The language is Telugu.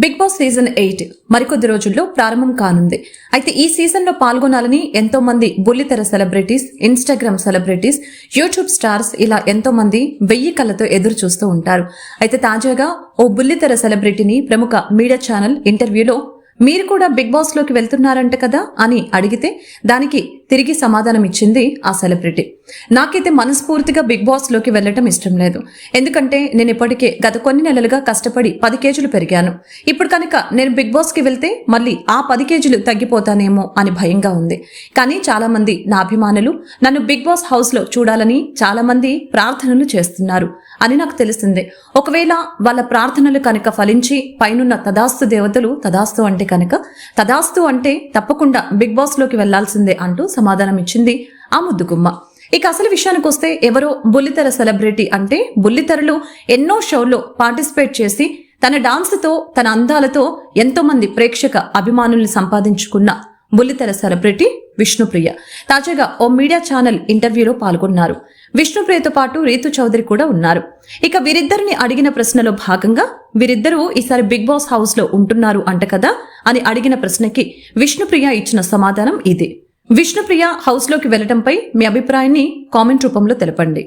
బిగ్ బాస్ సీజన్ 8 మరికొద్ది రోజుల్లో ప్రారంభం కానుంది. అయితే ఈ సీజన్ లో పాల్గొనాలని ఎంతో మంది బుల్లితెర celebrities, Instagram celebrities, YouTube stars ఇలా ఎంతో మంది 1000 కళ్ళతో ఎదురు చూస్తూ ఉంటారు. అయితే తాజాగా ఓ బుల్లితెర సెలబ్రిటీని ప్రముఖ మీడియా ఛానల్ ఇంటర్వ్యూలో మీరు కూడా బిగ్ బాస్ లోకి వెళ్తున్నారంట కదా అని అడిగితే దానికి తిరిగి సమాధానం ఇచ్చింది ఆ సెలబ్రిటీ. నాకైతే మనస్ఫూర్తిగా బిగ్ బాస్ లోకి వెళ్లటం ఇష్టం లేదు. ఎందుకంటే నేను ఇప్పటికే గత కొన్ని నెలలుగా కష్టపడి 10 కేజీలు పెరిగాను. ఇప్పుడు కనుక నేను బిగ్ బాస్ కి వెళ్తే మళ్ళీ ఆ 10 కేజీలు తగ్గిపోతానేమో అని భయంగా ఉంది. కానీ చాలా మంది నా అభిమానులు నన్ను బిగ్ బాస్ హౌస్ లో చూడాలని చాలా మంది ప్రార్థనలు చేస్తున్నారు అని నాకు తెలిసిందే. ఒకవేళ వాళ్ళ ప్రార్థనలు కనుక ఫలించి పైనున్న తదాస్తు దేవతలు తదాస్తు అంటే కనుక తదాస్తు అంటే తప్పకుండా బిగ్ బాస్ లోకి వెళ్లాల్సిందే అంటూ సమాధానం ఇచ్చింది ఆ ముద్దుగుమ్మ. ఇక అసలు విషయానికి వస్తే ఎవరో బుల్లితెర సెలబ్రిటీ అంటే బుల్లితెరలో ఎన్నో షోల్లో పార్టిసిపేట్ చేసి తన డాన్స్ తో తన అందాలతో ఎంతో మంది ప్రేక్షక అభిమానుల్ని సంపాదించుకున్న బుల్లితెర సెలబ్రిటీ విష్ణుప్రియ తాజాగా ఓ మీడియా ఛానల్ ఇంటర్వ్యూలో పాల్గొన్నారు. విష్ణుప్రియతో పాటు రీతు చౌదరి కూడా ఉన్నారు. ఇక వీరిద్దరిని అడిగిన ప్రశ్నలో భాగంగా వీరిద్దరూ ఈసారి బిగ్ బాస్ హౌస్ లో ఉంటున్నారు అంట కదా అని అడిగిన ప్రశ్నకి విష్ణుప్రియ ఇచ్చిన సమాధానం ఇదే. విష్ణుప్రియ హౌస్ లోకి వెళ్లడంపై మీ అభిప్రాయాన్ని కామెంట్ రూపంలో తెలపండి.